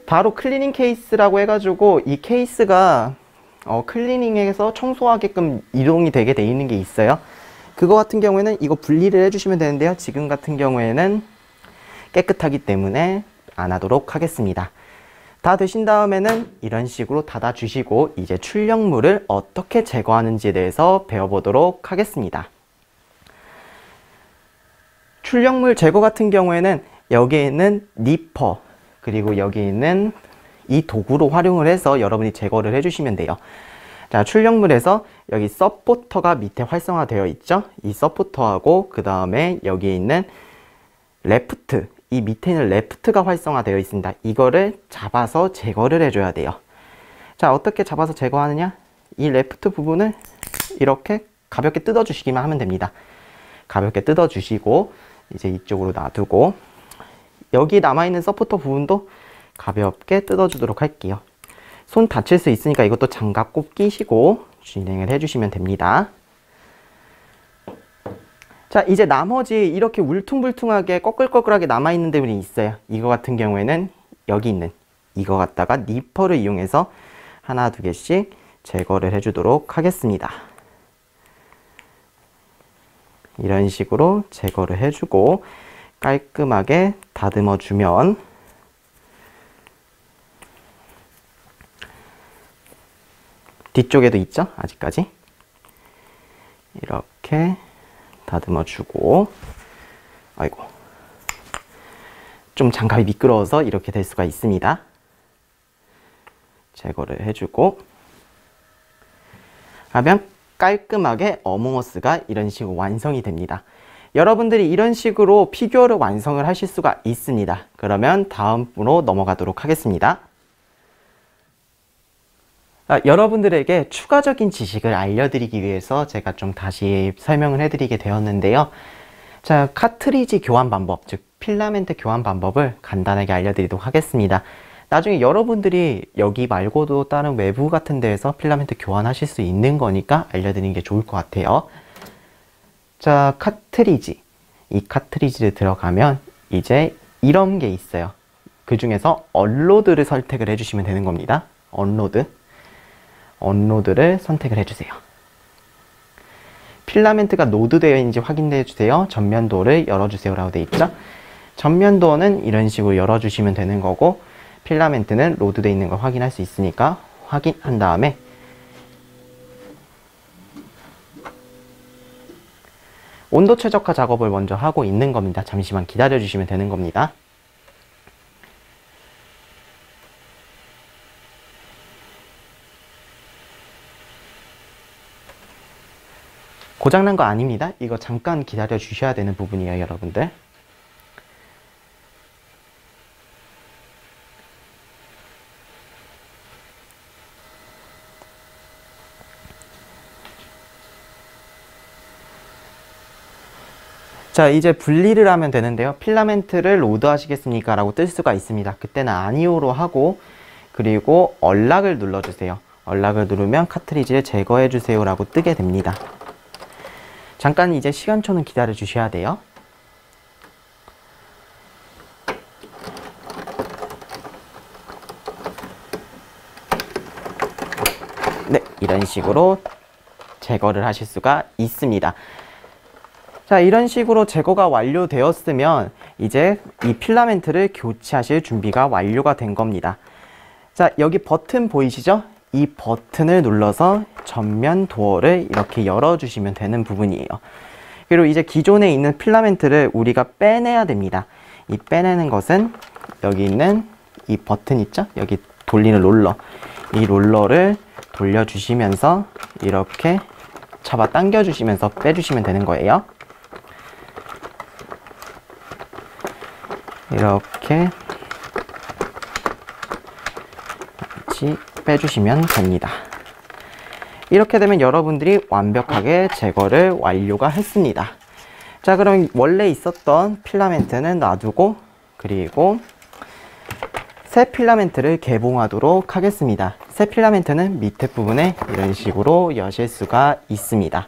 바로 클리닝 케이스라고 해가지고 이 케이스가 클리닝에서 청소하게끔 이동이 되게 돼 있는 게 있어요. 그거 같은 경우에는 이거 분리를 해주시면 되는데요. 지금 같은 경우에는 깨끗하기 때문에 안 하도록 하겠습니다. 다 되신 다음에는 이런 식으로 닫아 주시고 이제 출력물을 어떻게 제거하는지에 대해서 배워보도록 하겠습니다. 출력물 제거 같은 경우에는 여기에 있는 니퍼 그리고 여기 있는 이 도구로 활용을 해서 여러분이 제거를 해주시면 돼요. 자, 출력물에서 여기 서포터가 밑에 활성화되어 있죠. 이 서포터하고 그 다음에 여기 있는 레프트, 이 밑에 있는 레프트가 활성화되어 있습니다. 이거를 잡아서 제거를 해줘야 돼요. 자, 어떻게 잡아서 제거하느냐? 이 레프트 부분을 이렇게 가볍게 뜯어주시기만 하면 됩니다. 가볍게 뜯어주시고 이제 이쪽으로 놔두고 여기 남아있는 서포터 부분도 가볍게 뜯어주도록 할게요. 손 다칠 수 있으니까 이것도 장갑 꼭 끼시고 진행을 해주시면 됩니다. 자, 이제 나머지 이렇게 울퉁불퉁하게 꺼끌꺼끌하게 남아있는 부분이 있어요. 이거 같은 경우에는 여기 있는 이거 갖다가 니퍼를 이용해서 하나 두 개씩 제거를 해주도록 하겠습니다. 이런 식으로 제거를 해주고 깔끔하게 다듬어 주면 뒤쪽에도 있죠? 아직까지 이렇게 다듬어 주고 아이고 좀 장갑이 미끄러워서 이렇게 될 수가 있습니다. 제거를 해주고 하면 깔끔하게 어몽어스가 이런 식으로 완성이 됩니다. 여러분들이 이런 식으로 피규어를 완성을 하실 수가 있습니다. 그러면 다음으로 넘어가도록 하겠습니다. 여러분들에게 추가적인 지식을 알려드리기 위해서 제가 좀 다시 설명을 해드리게 되었는데요. 자, 카트리지 교환 방법, 즉 필라멘트 교환 방법을 간단하게 알려드리도록 하겠습니다. 나중에 여러분들이 여기 말고도 다른 외부 같은 데에서 필라멘트 교환하실 수 있는 거니까 알려드리는 게 좋을 것 같아요. 자, 카트리지. 이 카트리지를 들어가면 이제 이런 게 있어요. 그 중에서 언로드를 선택을 해주시면 되는 겁니다. 언로드를 선택을 해주세요. 필라멘트가 노드되어 있는지 확인해 주세요. 전면도어를 열어주세요 라고 되어 있죠. 전면도어는 이런 식으로 열어주시면 되는 거고 필라멘트는 로드되어 있는 걸 확인할 수 있으니까 확인한 다음에 온도 최적화 작업을 먼저 하고 있는 겁니다. 잠시만 기다려 주시면 되는 겁니다. 고장난 거 아닙니다. 이거 잠깐 기다려 주셔야 되는 부분이에요, 여러분들. 자, 이제 분리를 하면 되는데요. 필라멘트를 로드 하시겠습니까? 라고 뜰 수가 있습니다. 그때는 아니오로 하고, 그리고 언락을 눌러주세요. 언락을 누르면 카트리지를 제거해주세요 라고 뜨게 됩니다. 잠깐 이제 시간초는 기다려 주셔야 돼요. 네, 이런 식으로 제거를 하실 수가 있습니다. 자, 이런 식으로 제거가 완료되었으면 이제 이 필라멘트를 교체하실 준비가 완료가 된 겁니다. 자, 여기 버튼 보이시죠? 이 버튼을 눌러서 전면 도어를 이렇게 열어주시면 되는 부분이에요. 그리고 이제 기존에 있는 필라멘트를 우리가 빼내야 됩니다. 이 빼내는 것은 여기 있는 이 버튼 있죠? 여기 돌리는 롤러. 이 롤러를 돌려주시면서 이렇게 잡아 당겨주시면서 빼주시면 되는 거예요. 이렇게 같이 빼주시면 됩니다. 이렇게 되면 여러분들이 완벽하게 제거를 완료가 했습니다. 자, 그럼 원래 있었던 필라멘트는 놔두고, 그리고 새 필라멘트를 개봉하도록 하겠습니다. 새 필라멘트는 밑에 부분에 이런 식으로 여실 수가 있습니다.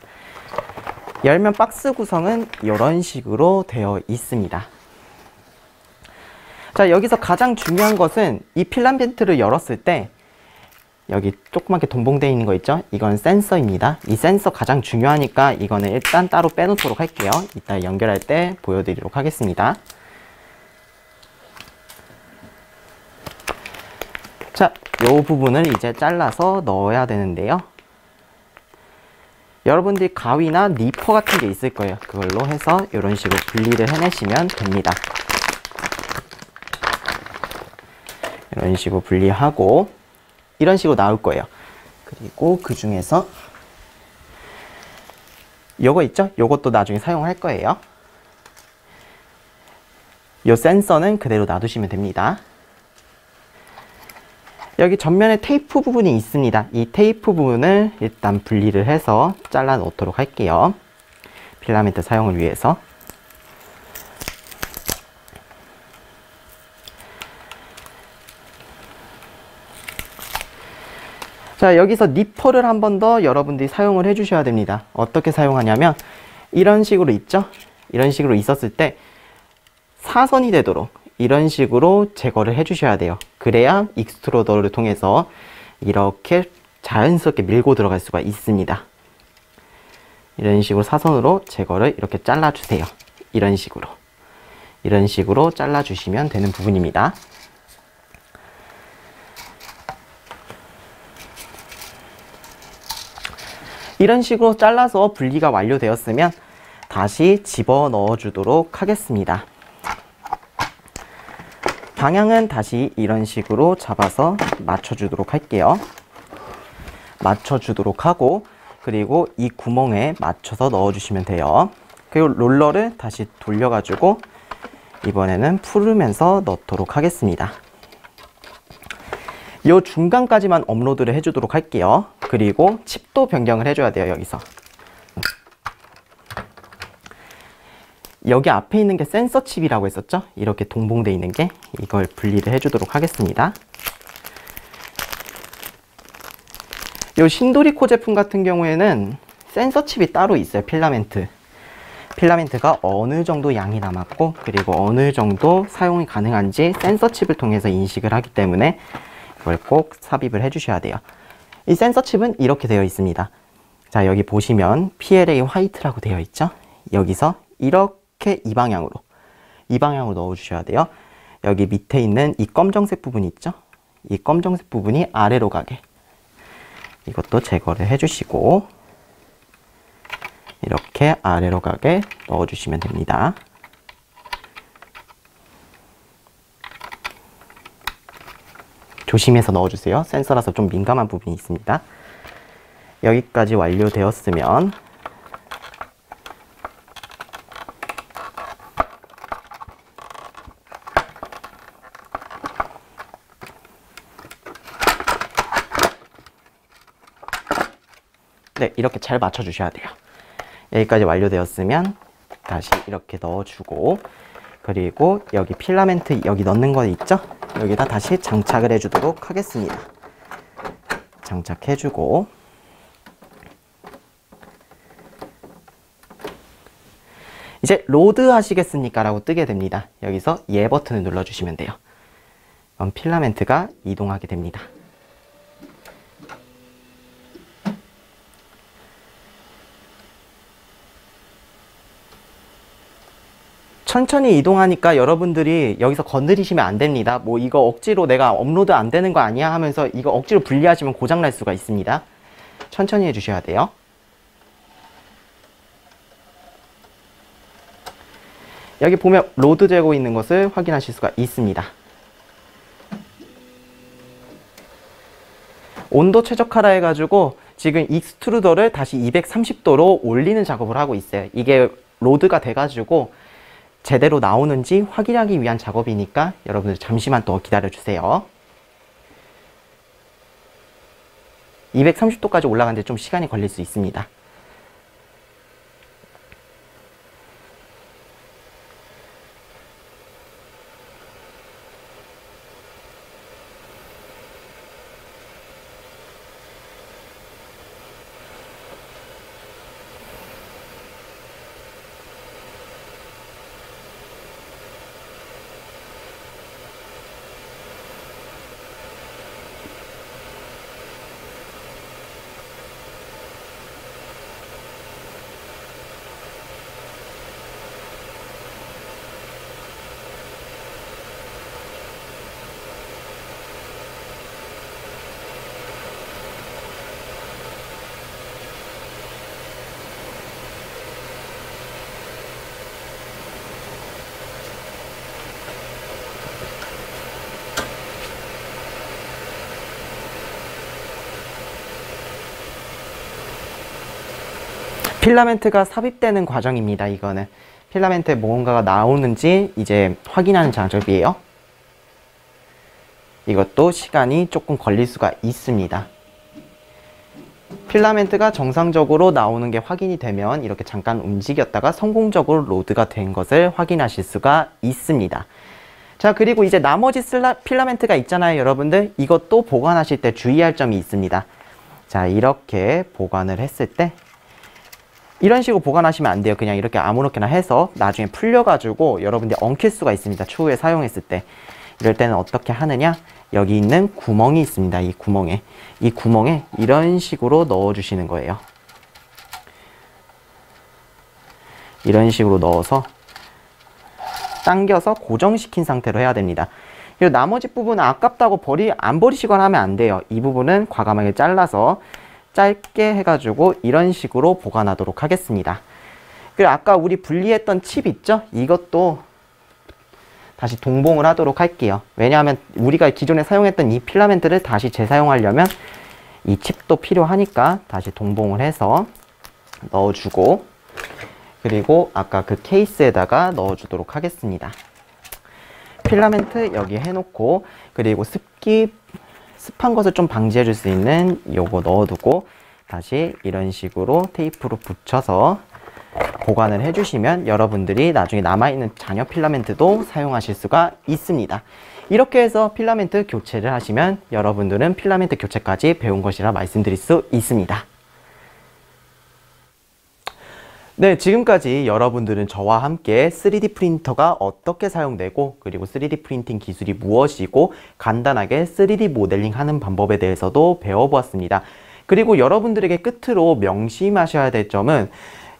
열면 박스 구성은 이런 식으로 되어 있습니다. 자, 여기서 가장 중요한 것은 이 필라멘트를 열었을 때 여기 조그맣게 동봉되어 있는 거 있죠? 이건 센서입니다. 이 센서 가장 중요하니까 이거는 일단 따로 빼놓도록 할게요. 이따 연결할 때 보여드리도록 하겠습니다. 자, 이 부분을 이제 잘라서 넣어야 되는데요. 여러분들이 가위나 니퍼 같은 게 있을 거예요. 그걸로 해서 이런 식으로 분리를 해내시면 됩니다. 이런 식으로 분리하고 이런 식으로 나올 거예요. 그리고 그 중에서 요거 있죠? 요것도 나중에 사용할 거예요. 요 센서는 그대로 놔두시면 됩니다. 여기 전면에 테이프 부분이 있습니다. 이 테이프 부분을 일단 분리를 해서 잘라 놓도록 할게요. 필라멘트 사용을 위해서. 자, 여기서 니퍼를 한 번 더 여러분들이 사용을 해 주셔야 됩니다. 어떻게 사용하냐면 이런 식으로 있죠? 이런 식으로 있었을 때 사선이 되도록 이런 식으로 제거를 해 주셔야 돼요. 그래야 익스트루더를 통해서 이렇게 자연스럽게 밀고 들어갈 수가 있습니다. 이런 식으로 사선으로 제거를 이렇게 잘라 주세요. 이런 식으로 잘라 주시면 되는 부분입니다. 이런 식으로 잘라서 분리가 완료되었으면 다시 집어넣어 주도록 하겠습니다. 방향은 다시 이런 식으로 잡아서 맞춰주도록 할게요. 맞춰주도록 하고, 그리고 이 구멍에 맞춰서 넣어주시면 돼요. 그리고 롤러를 다시 돌려가지고 이번에는 풀으면서 넣도록 하겠습니다. 이 중간까지만 업로드를 해주도록 할게요. 그리고 칩도 변경을 해줘야 돼요. 여기서 여기 앞에 있는 게 센서 칩이라고 했었죠? 이렇게 동봉되어 있는 게, 이걸 분리를 해주도록 하겠습니다. 이 신도리코 제품 같은 경우에는 센서 칩이 따로 있어요. 필라멘트가 어느 정도 양이 남았고, 그리고 어느 정도 사용이 가능한지 센서 칩을 통해서 인식을 하기 때문에 이걸 꼭 삽입을 해주셔야 돼요. 이 센서 칩은 이렇게 되어 있습니다. 자, 여기 보시면 PLA 화이트라고 되어 있죠? 여기서 이렇게 이 방향으로 넣어 주셔야 돼요. 여기 밑에 있는 이 검정색 부분이 있죠? 이 검정색 부분이 아래로 가게, 이것도 제거를 해주시고, 이렇게 아래로 가게 넣어주시면 됩니다. 조심해서 넣어주세요. 센서라서 좀 민감한 부분이 있습니다. 여기까지 완료되었으면 네, 이렇게 잘 맞춰주셔야 돼요. 여기까지 완료되었으면 다시 이렇게 넣어주고, 그리고 여기 필라멘트 여기 넣는 거 있죠? 여기다 다시 장착을 해주도록 하겠습니다. 장착해주고, 이제 로드 하시겠습니까? 라고 뜨게 됩니다. 여기서 예 버튼을 눌러주시면 돼요. 그럼 필라멘트가 이동하게 됩니다. 천천히 이동하니까 여러분들이 여기서 건드리시면 안 됩니다. 뭐 이거 억지로 내가 업로드 안 되는 거 아니야 하면서 이거 억지로 분리하시면 고장 날 수가 있습니다. 천천히 해주셔야 돼요. 여기 보면 로드 되고 있는 것을 확인하실 수가 있습니다. 온도 최적화라 해가지고 지금 익스트루더를 다시 230도로 올리는 작업을 하고 있어요. 이게 로드가 돼가지고 제대로 나오는지 확인하기 위한 작업이니까 여러분들 잠시만 더 기다려주세요. 230도까지 올라가는데 좀 시간이 걸릴 수 있습니다. 필라멘트가 삽입되는 과정입니다. 이거는 필라멘트에 뭔가가 나오는지 이제 확인하는 작업이에요. 이것도 시간이 조금 걸릴 수가 있습니다. 필라멘트가 정상적으로 나오는 게 확인이 되면 이렇게 잠깐 움직였다가 성공적으로 로드가 된 것을 확인하실 수가 있습니다. 자, 그리고 이제 나머지 필라멘트가 있잖아요, 여러분들. 이것도 보관하실 때 주의할 점이 있습니다. 자, 이렇게 보관을 했을 때 이런 식으로 보관하시면 안 돼요. 그냥 이렇게 아무렇게나 해서 나중에 풀려가지고 여러분들이 엉킬 수가 있습니다. 추후에 사용했을 때. 이럴 때는 어떻게 하느냐? 여기 있는 구멍이 있습니다. 이 구멍에 이런 식으로 넣어주시는 거예요. 이런 식으로 넣어서 당겨서 고정시킨 상태로 해야 됩니다. 그리고 나머지 부분은 아깝다고 안 버리시거나 하면 안 돼요. 이 부분은 과감하게 잘라서 짧게 해가지고 이런 식으로 보관하도록 하겠습니다. 그리고 아까 우리 분리했던 칩 있죠? 이것도 다시 동봉을 하도록 할게요. 왜냐하면 우리가 기존에 사용했던 이 필라멘트를 다시 재사용하려면 이 칩도 필요하니까 다시 동봉을 해서 넣어주고, 그리고 아까 그 케이스에다가 넣어주도록 하겠습니다. 필라멘트 여기 해놓고, 그리고 습한 것을 좀 방지해 줄 수 있는 요거 넣어두고 다시 이런 식으로 테이프로 붙여서 보관을 해주시면 여러분들이 나중에 남아있는 잔여 필라멘트도 사용하실 수가 있습니다. 이렇게 해서 필라멘트 교체를 하시면 여러분들은 필라멘트 교체까지 배운 것이라 말씀드릴 수 있습니다. 네, 지금까지 여러분들은 저와 함께 3D 프린터가 어떻게 사용되고, 그리고 3D 프린팅 기술이 무엇이고, 간단하게 3D 모델링 하는 방법에 대해서도 배워보았습니다. 그리고 여러분들에게 끝으로 명심하셔야 될 점은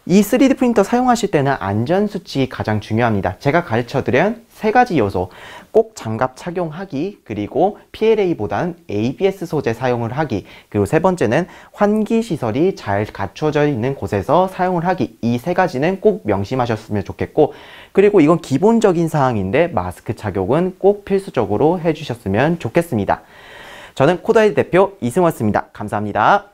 이 3D 프린터 사용하실 때는 안전수칙이 가장 중요합니다. 제가 가르쳐드린 3가지 요소, 꼭 장갑 착용하기, 그리고 PLA보다는 ABS 소재 사용을 하기, 그리고 3번째는 환기시설이 잘 갖춰져 있는 곳에서 사용을 하기, 이 3가지는 꼭 명심하셨으면 좋겠고, 그리고 이건 기본적인 사항인데 마스크 착용은 꼭 필수적으로 해주셨으면 좋겠습니다. 저는 코드아이디 대표 이승환이었습니다. 감사합니다.